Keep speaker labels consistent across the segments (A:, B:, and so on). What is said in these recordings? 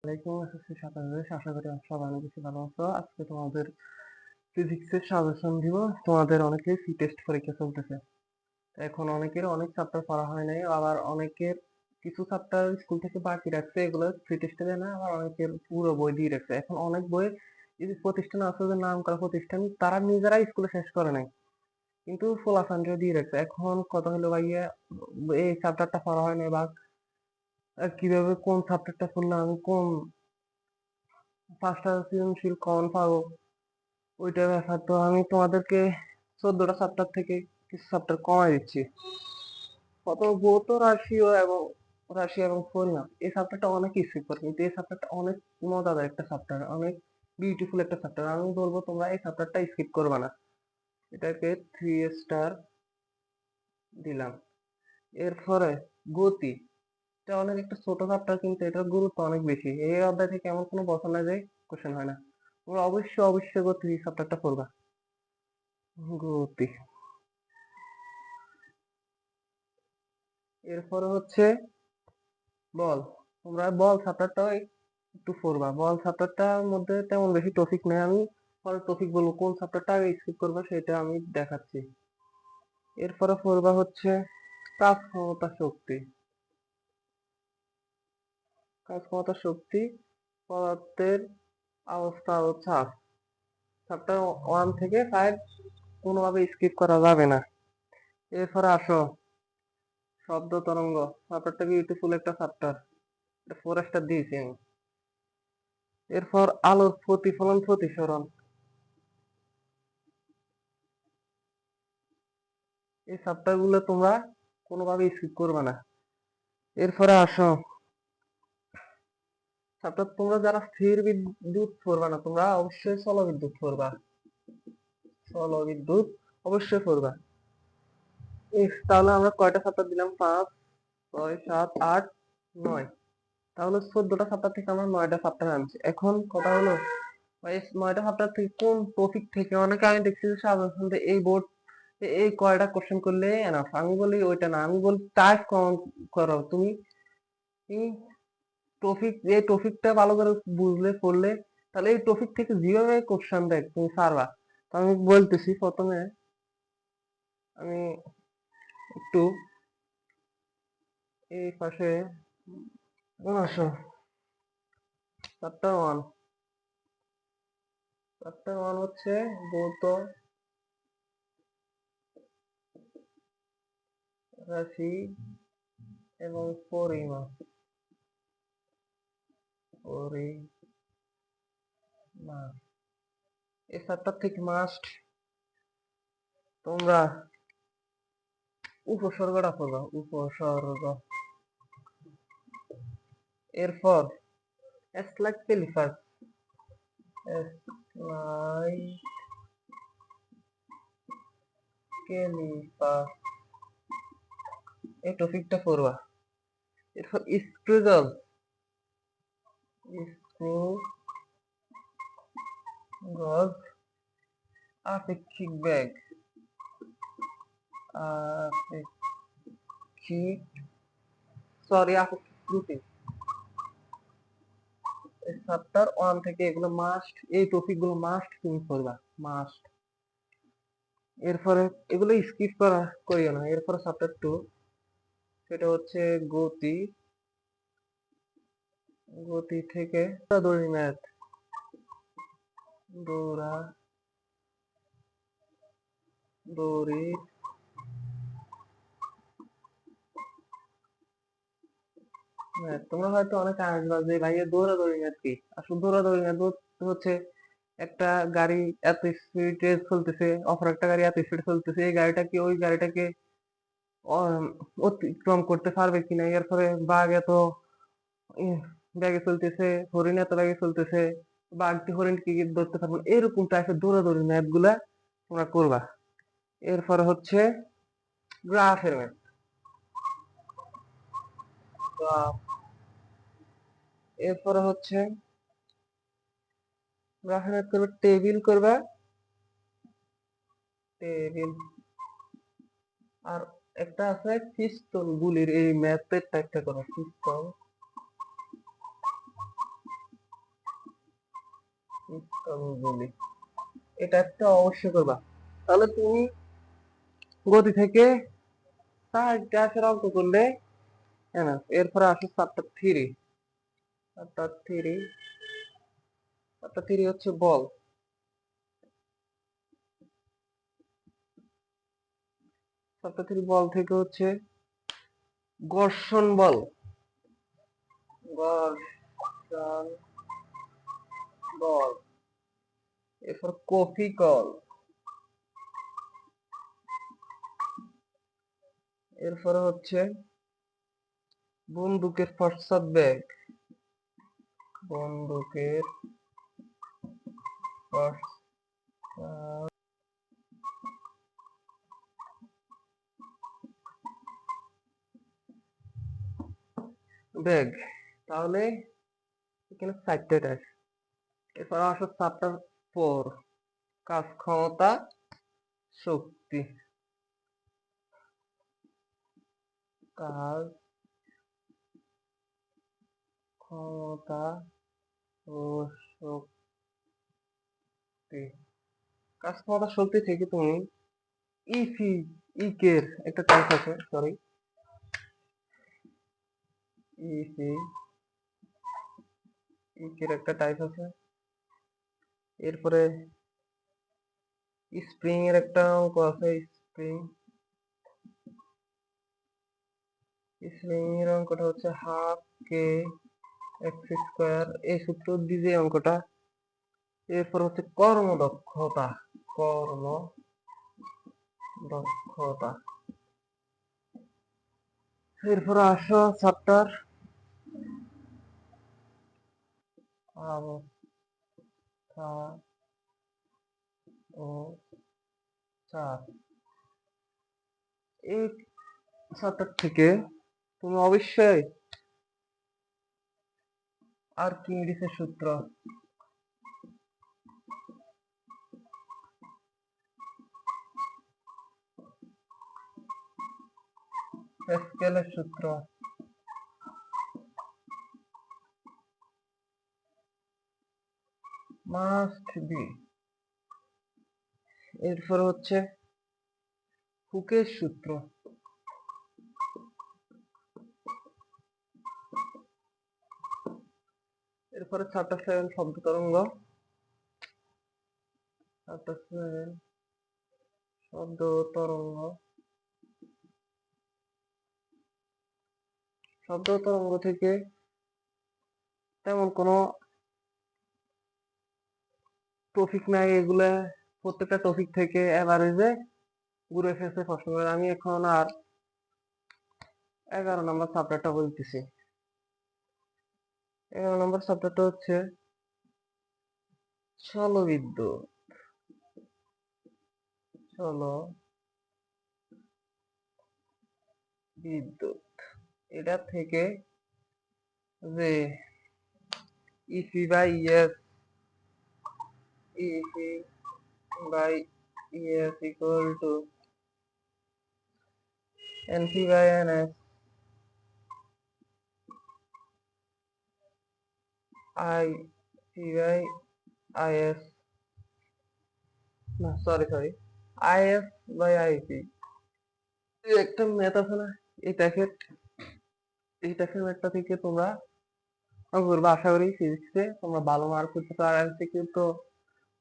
A: ওয়ালাইকুম আসসালাম। আশা করি সবাই অনেক বেশি ভালো আছো। আজকে তোমাদের ফিজিক্সের সাজেশন দিব। তোমাদের অনেকের ফি টেস্ট পরীক্ষা চলতেছে। এখন অনেকের অনেক চ্যাপ্টার পড়া হয় নাই, আবার অনেকের কিছু চ্যাপ্টার স্কুল থেকে বাকি রাখছে, এগুলো ফ্রি টেস্টে দেয় না। আবার অনেকের পুরো বই দিয়ে রাখছে। এখন অনেক বই এই যে প্রতিষ্ঠান আছে, যে নাম করা প্রতিষ্ঠান, তারা নিজেরাই স্কুলে শেষ করে নাই, কিন্তু ফলাফান্ডে দিয়ে রাখছে। এখন কথা হলো ভাইয়া, এই চ্যাপ্টারটা পড়া হয় নাই, বা কিভাবে কোন চ্যাপ্টারটা পড়লে আমি কোন পাঁচটা সৃজনশীল কমন পাবো, ওইটা ব্যাপার। তো আমি তোমাদেরকে 14টা চ্যাপ্টার থেকে কিছু চ্যাপ্টার কমাই দিচ্ছি। প্রথম ভৌত রাশি এবং পরিমাপ, এই চ্যাপ্টারটা অনেক স্কিপ করে, কিন্তু এই চ্যাপ্টারটা অনেক মজাদার একটা চ্যাপ্টার, অনেক বিউটিফুল একটা চ্যাপ্টার। আমি বলবো তোমরা এই চ্যাপ্টারটা স্কিপ করবে না। এটাকে 3 স্টার দিলাম। এরপরে গতি, এটা অনেক একটা ছোট চ্যাপ্টার, কিন্তু এটার গুরুত্ব অনেক বেশি। এই অধ্যায় থেকে এমন কোনো বছর না যে কোশ্চেন হয় না। তোমরা অবশ্যই গতি চ্যাপ্টারটা পড়বা। গতি, এরপরে হচ্ছে বল। তোমরা বল চ্যাপ্টারটাও একটু পড়বা। বল চ্যাপ্টারটার মধ্যে তেমন বেশি টপিক নেই, আমি পরে টপিক বলবো। কোন চ্যাপ্টারটা আগে স্কিপ করবা সেটা আমি দেখাচ্ছি। এরপরে পড়বা হচ্ছে কাজ ক্ষমতা শক্তি। কাজ ক্ষমতা শক্তি, পদার্থের অবস্থা ও চাপ, চ্যাপ্টার 1 থেকে 5 কোনোভাবে স্কিপ করা যাবে না। এরপরে আসো শব্দ তরঙ্গ, চ্যাপ্টারটা বিউটিফুল একটা চ্যাপ্টার, এটা 4 স্টার দিয়েছি আমি। এরপর আলোর প্রতিফলন প্রতিসরণ, এই চ্যাপ্টার গুলো তোমরা কোনোভাবে স্কিপ করবে না। এরপরে আসো চ্যাপ্টার, তোমরা যারা স্থির বিদ্যুৎ পড়বা না, তোমরা অবশ্যই চল বিদ্যুৎ পড়বা। চল বিদ্যুৎ অবশ্যই পড়বা। তাহলে আমরা কয়টা চ্যাপ্টার দিলাম? 5, 6, 7, 8, 9। তাহলে 14টা চ্যাপ্টার থেকে আমরা 9টা চ্যাপ্টার আনছি। এখন কথা হলো ভাই, 9টা চ্যাপ্টার থেকে কোন টপিক থেকে, অনেকে আমি দেখছি যে সাজেশন এই বোর্ড এই কয়টা কোশ্চেন করলে এনাফ। আমি বলি ওইটা না, আমি বলি টাইপ কম করো। তুমি এই টপিকটা ভালো করে বুঝলে পড়লে, তাহলে এই টপিক থেকে যেভাবে কোশ্চেন দেয় তুমি পারবা। তো আমি বলতেছি, প্রথমে আমি একটু এই পাশে আসো। চ্যাপ্টার 1, চ্যাপ্টার 1 হচ্ছে ভৌত রাশি এবং পরিমাপ। এই চ্যাপ্টার থেকে মাস্ট তোমরা উপসর্গটা পড়বা, উপসর্গ। এরপর স্লাইড ক্যালিপার, স্লাইড ক্যালিপার, এই টপিকটা পড়বা। এরপর স্ক্রুগল, স্ক্রুগল, আপেক্ষিক বেগ, আপেক্ষিক আপেক্ষিক ত্রুটি। চ্যাপ্টার 1 থেকে এগুলো মাস্ট, এই টপিক গুলো মাস্ট তুমি পড়বা, মাস্ট। এরপরে এগুলো স্কিপ করিও না। এরপরে চ্যাপ্টার 2, সেটা হচ্ছে গতি। গতি থেকে দড়ি ম্যাথ, দড়ি ম্যাথ। তোমরা হয়তো অনেক আসবা যে ভাইয়া দৌড়াদৌড়ি ম্যাথ কি। আসলে দৌড়াদৌড়ি ম্যাথ হচ্ছে একটা গাড়ি এত স্পিডে চলতেছে, অপর একটা গাড়ি এত স্পিডে চলতেছে, এই গাড়িটা কি ওই গাড়িটাকে অতিক্রম করতে পারবে কিনা। এরপরে বাঘ এত ব্যাগে চলতেছে, হরিণ এত ব্যাগে চলতেছে, বাঘটি হরিণ কি ধরতে পারবে না। এরকম টাইপের দৌড়াদৌড়ি ম্যাথ গুলা তোমরা করবা। এরপরে হচ্ছে গ্রাফের ম্যাথ, গ্রাফ। এরপরে হচ্ছে গ্রাফের ম্যাথ করবে, টেবিল করবা, টেবিল। আর একটা আছে পিস্তল গুলির, এই ম্যাথের টাইপটা করো, পিস্তল বলি এটা একটা অবশ্যই করবা। তাহলে তুমি গতি থেকে 4টা অঙ্ক করলে এনাফ। এরপরে আসো চ্যাপ্টার 3 হচ্ছে বল। চ্যাপ্টার 3 বল থেকে হচ্ছে ঘর্ষণ বল। ঘর্ষণ বল। এরপর কফি কল। এরপরে হচ্ছে বন্দুকের পশ্চাৎবেগ। বন্দুকের বেগ। তাহলে এখানে 4টে টাইপ। এরপর আসো চ্যাপ্টার 4 কাজ ক্ষমতা শক্তি। কাজ ক্ষমতা ও শক্তি। কাজ ক্ষমতা শক্তি থেকে তুমি ইসি ইকের একটা টাইপ আছে, সরি ইসি ইকের একটা টাইপ আছে। এরপরে স্প্রিং এর একটা অঙ্ক আছে। স্প্রিং এর অঙ্কটা হচ্ছে হাফ কে এক্স স্কোয়ার, এই সূত্র দিয়ে যে অঙ্কটা। এরপর হচ্ছে কর্মদক্ষতা। এরপর আসো চ্যাপ্টার অবস্থা ও চাপ। এই চ্যাপ্টার থেকে তুমি অবশ্যই আর্কিমিডিসের সূত্র, প্যাসকেলের সূত্র, মাস্ট বি। এরপর হচ্ছে হুকের সূত্র। এরপরে চ্যাপ্টার 7 শব্দ তরঙ্গ। চ্যাপ্টার 7 শব্দ তরঙ্গ। শব্দ তরঙ্গ থেকে তেমন কোনো টপিক নাই, এগুলা প্রত্যেকটা টপিক থেকে এভারেজে ঘুরে ফেসে প্রশ্ন করে। আমি এখন আর 11 নম্বর চ্যাপ্টারটা বলতেছি। 11 নম্বর চ্যাপ্টারটা হচ্ছে জলবিদ্যুৎ। জলবিদ্যুৎ এটা থেকে যে EC by ES equal to NP by NS IC by IS, না সরি আইএস বাই আইপি। একটা ম্যাথ আছে না, এই টাইপের ম্যাথটা থেকে তোমরা করবা। আশা করি ফিজিক্সে তোমরা ভালো মার্ক করতে পারো। আর এমসিকিউ তো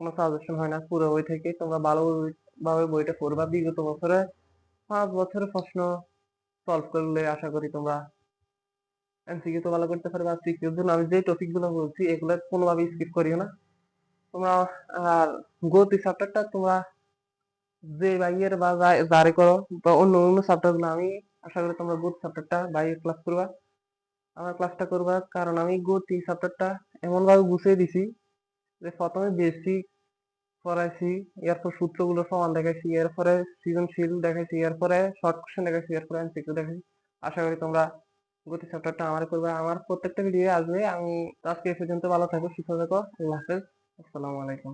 A: কোনো সাজেশন হয় না, পুরো বই থেকে তোমরা ভালোভাবে বইটা পড়বা। বিগত বছরে 5 বছরের প্রশ্ন সলভ করলে আশা করি তোমরা এমসিকিউ তো ভালো করতে পারবে। আর সিকিউর জন্য আমি যে টপিক গুলো বলছি এগুলো কোনোভাবে স্কিপ করিও না তোমরা। আর গতি চ্যাপ্টারটা তোমরা যে বাইয়ের বা যারে করো, বা অন্য চ্যাপ্টার গুলো আমি আশা করি তোমরা গতি চ্যাপ্টারটা বাইয়ের ক্লাস করবা, আমার ক্লাসটা করবা। কারণ আমি গতি চ্যাপ্টারটা এমন ভাবে গুছিয়ে দিছি যে প্রথমে বেসিক পড়াইছি, এরপর সূত্রগুলো সমান দেখাইছি, এরপরে সৃজনশীল দেখাইছি, এরপরে শর্ট কোশ্চেন দেখাইছি, এরপরে এমসিকিউ দেখাইছি। আশা করি তোমরা গতি চ্যাপ্টারটা আমার করবে। আমার প্রত্যেকটা ভিডিও আসবে। আমি আজকে এই পর্যন্ত। ভালো থাকো, সুস্থ থাকো, আল্লাহ হাফেজ, আসসালামু আলাইকুম।